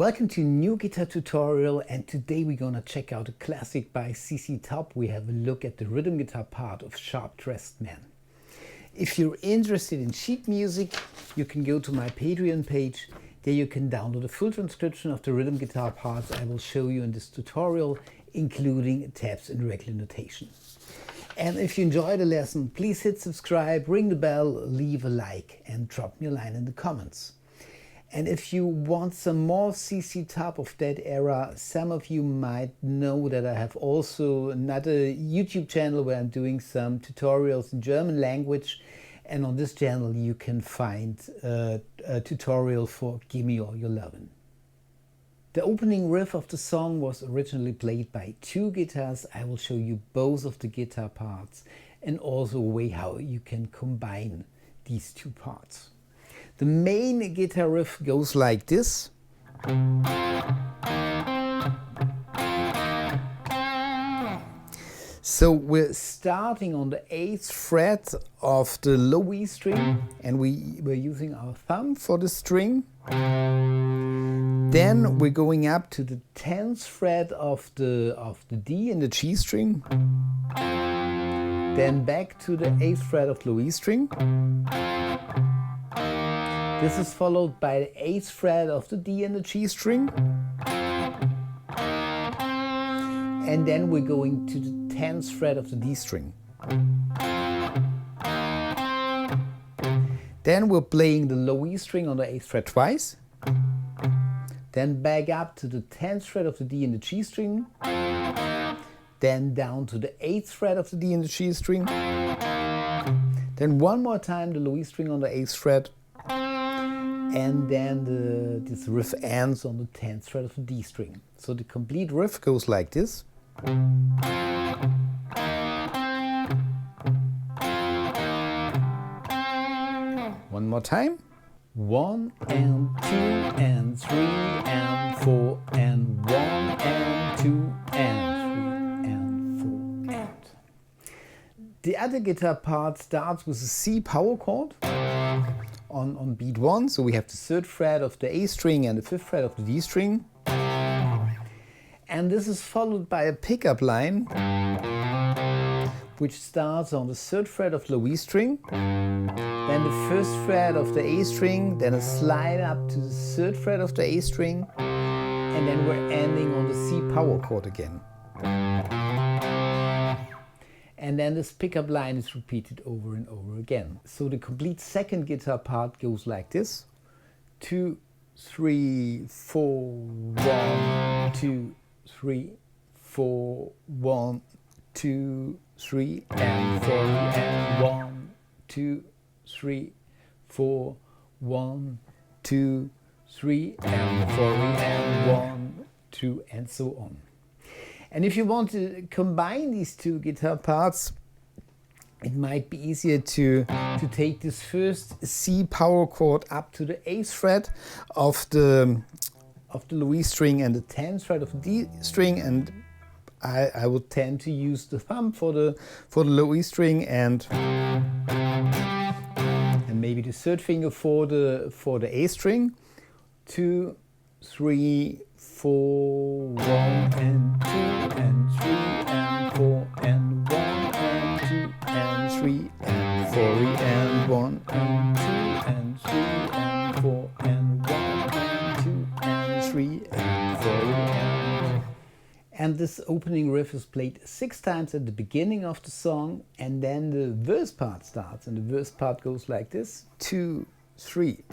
Welcome to a new guitar tutorial, and today we're gonna check out a classic by CC Top. We have a look at the rhythm guitar part of Sharp Dressed Man. If you're interested in sheet music, you can go to my Patreon page. There you can download a full transcription of the rhythm guitar parts I will show you in this tutorial, including tabs and regular notation. And if you enjoyed the lesson, please hit subscribe, ring the bell, leave a like, and drop me a line in the comments. And if you want some more CC Top of that era, some of you might know that I have also another YouTube channel where I'm doing some tutorials in German language. And on this channel you can find a tutorial for Gimme All Your Lovin'. The opening riff of the song was originally played by two guitars. I will show you both of the guitar parts and also a way how you can combine these two parts. The main guitar riff goes like this. So we're starting on the 8th fret of the low E string, and we're using our thumb for the string. Then we're going up to the 10th fret of the D and the G string. Then back to the 8th fret of the low E string. This is followed by the 8th fret of the D and the G string. And then we're going to the 10th fret of the D string. Then we're playing the low E string on the 8th fret twice. Then back up to the 10th fret of the D and the G string. Then down to the 8th fret of the D and the G string. Then one more time the low E string on the 8th fret. And then this riff ends on the 10th fret of the D string. So the complete riff goes like this. One more time. 1 and 2 and 3 and 4 and 1 and 2 and 3 and 4 and. The other guitar part starts with a C power chord on beat 1, so we have the 3rd fret of the A string and the 5th fret of the D string. And this is followed by a pickup line, which starts on the 3rd fret of the low E string, then the 1st fret of the A string, then a slide up to the 3rd fret of the A string, and then we're ending on the C power chord again. And then this pickup line is repeated over and over again. So the complete second guitar part goes like this. 2, 3, 4, 1, 2, 3, 4, 1, 2, 3, and 4, and 1, 2, 3, 4, 1, 2, 3, and 4, and 1, 2, and so on. And if you want to combine these two guitar parts, it might be easier to take this first C power chord up to the 8th fret of the low E string and the 10th fret of the D string, and I would tend to use the thumb for the low E string and maybe the 3rd finger for the A string. 2, 3, 4, 1 and 2 and 3 and 4 and 1 and 2 and 3 and 4 and 1 and 2 and 3 and 4 and 1 and 2 and 3 and 4 and this opening riff is played 6 times at the beginning of the song, and then the verse part starts, and the verse part goes like this. 2, 3.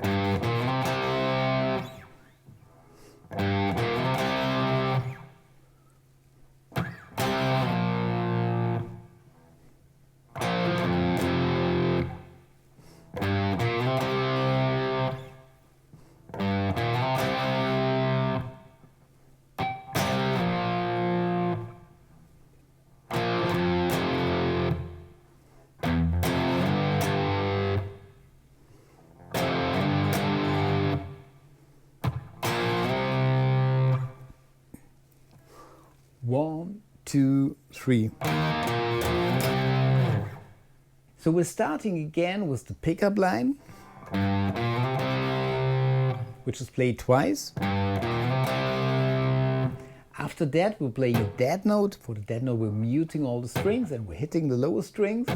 One, 2, 3. So we're starting again with the pickup line, which is played twice. After that, we're playing a dead note. For the dead note, we're muting all the strings and we're hitting the lower strings.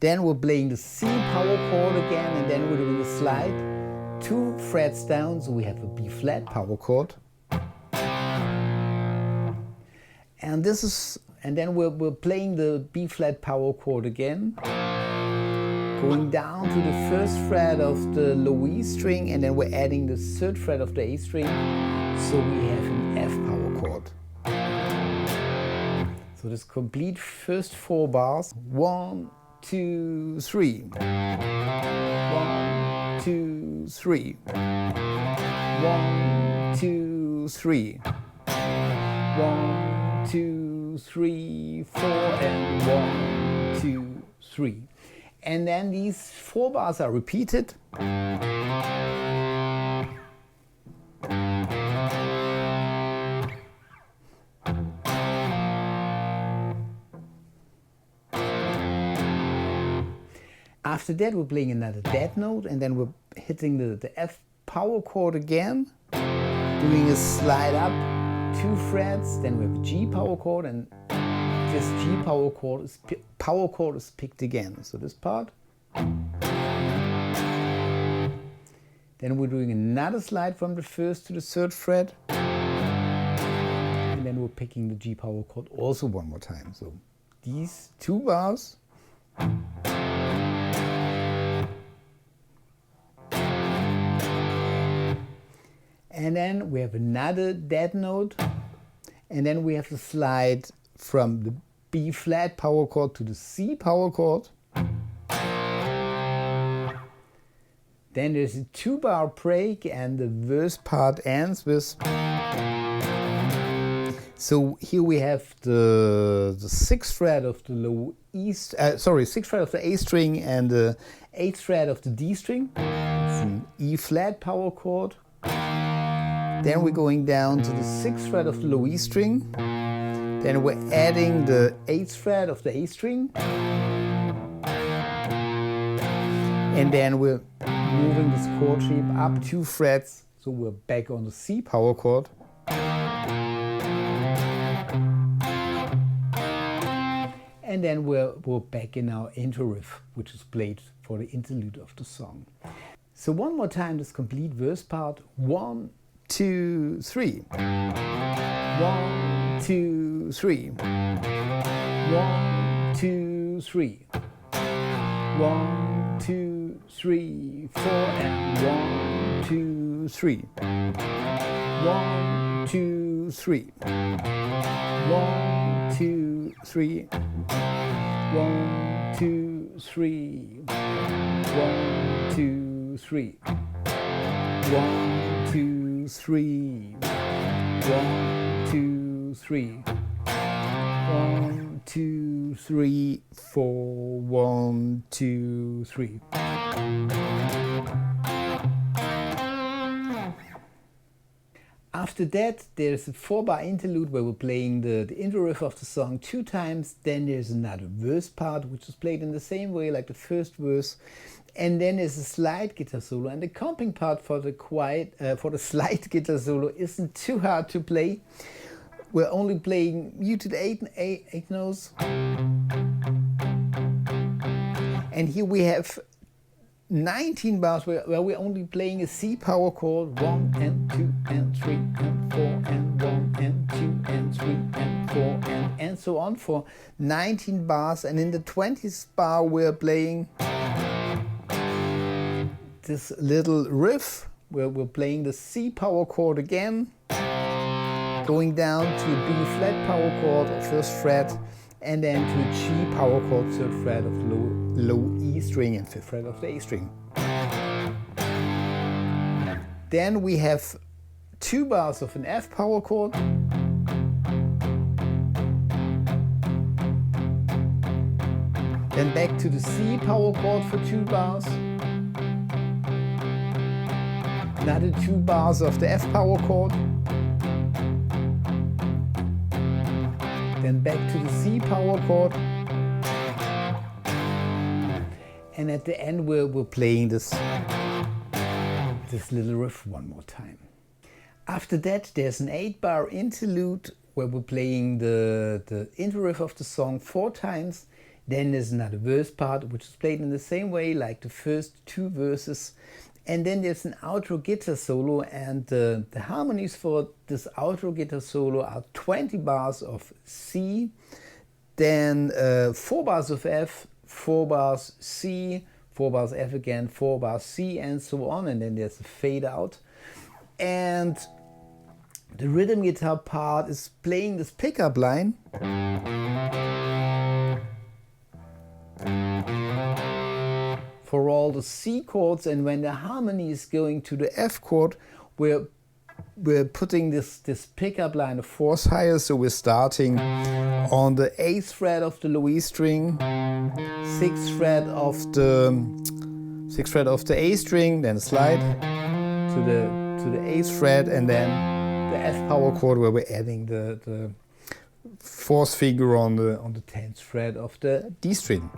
Then we're playing the C power chord again, and then we're doing a slide 2 frets down, so we have a B flat power chord. And then we're playing the B flat power chord again, going down to the 1st fret of the low E string, and then we're adding the 3rd fret of the A string, so we have an F power chord. So this complete first 4 bars. 1, 2, 3. 1, 2, 3. 1, 2, 3. 1, 2, 3, 4, and 1, 2, 3. And then these 4 bars are repeated. After that, we're playing another dead note, and then we're hitting the F power chord again, doing a slide up 2 frets, then we have a G power chord, and this G power chord is picked again. So this part. Then we're doing another slide from the 1st to the 3rd fret, and then we're picking the G power chord also one more time. So these 2 bars. And then we have another dead note, and then we have to slide from the B flat power chord to the C power chord. Then there's a 2 bar break, and the verse part ends with. So here we have the 6th fret of the low E, 6th fret of the A string and the 8th fret of the D string. It's an E flat power chord. Then we're going down to the 6th fret of the low E string. Then we're adding the 8th fret of the A string. And then we're moving this chord shape up 2 frets, so we're back on the C power chord. And then we're back in our intro riff, which is played for the interlude of the song. So one more time, this complete verse part. 1, 2, 3. 1, 2, 3. 1, 2, 3. 1, 2, 3, 4, and 1, 2, 3. 1, 2, 3. 1, 2, 3. 1, 2, 3. 1, 2, 3. 1, 2, 3. 1, 2, 3. 1, 2, 3, 4. 1, 2, 3. After that, there's a 4 bar interlude where we're playing the intro riff of the song 2 times. Then there's another verse part, which is played in the same way like the first verse. And then there's a slide guitar solo, and the comping part for the slide guitar solo isn't too hard to play. We're only playing muted 8 notes. And here we have 19 bars where we're only playing a C power chord, 1 and 2 and 3 and 4 and 1 and 2 and 3 and 4 and so on for 19 bars. And in the 20th bar we're playing this little riff where we're playing the C power chord again, going down to a B flat power chord or 1st fret, and then to a G power chord, 3rd fret of low E string and 5th fret of the A string. Then we have 2 bars of an F power chord. Then back to the C power chord for 2 bars. Another 2 bars of the F power chord. Then back to the C power chord. And at the end we're playing this little riff one more time. After that there's an 8 bar interlude where we're playing the intro riff of the song 4 times. Then there's another verse part which is played in the same way like the first 2 verses. And then there's an outro guitar solo, and the harmonies for this outro guitar solo are 20 bars of C, then 4 bars of F, 4 bars C, 4 bars F again, 4 bars C, and so on. And then there's a fade out. And the rhythm guitar part is playing this pickup line. For all the C chords, and when the harmony is going to the F chord, we're putting this pickup line a fourth higher, so we're starting on the 8th fret of the low E string, 6th fret of the A string, then slide to the 8th fret, and then the F power chord where we're adding the 4th finger on the 10th fret of the D string.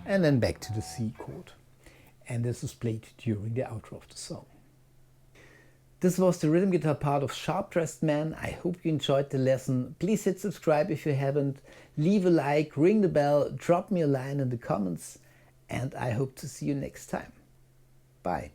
And then back to the C chord. And this is played during the outro of the song. This was the rhythm guitar part of Sharp Dressed Man. I hope you enjoyed the lesson. Please hit subscribe if you haven't. Leave a like, ring the bell, drop me a line in the comments. And I hope to see you next time. Bye.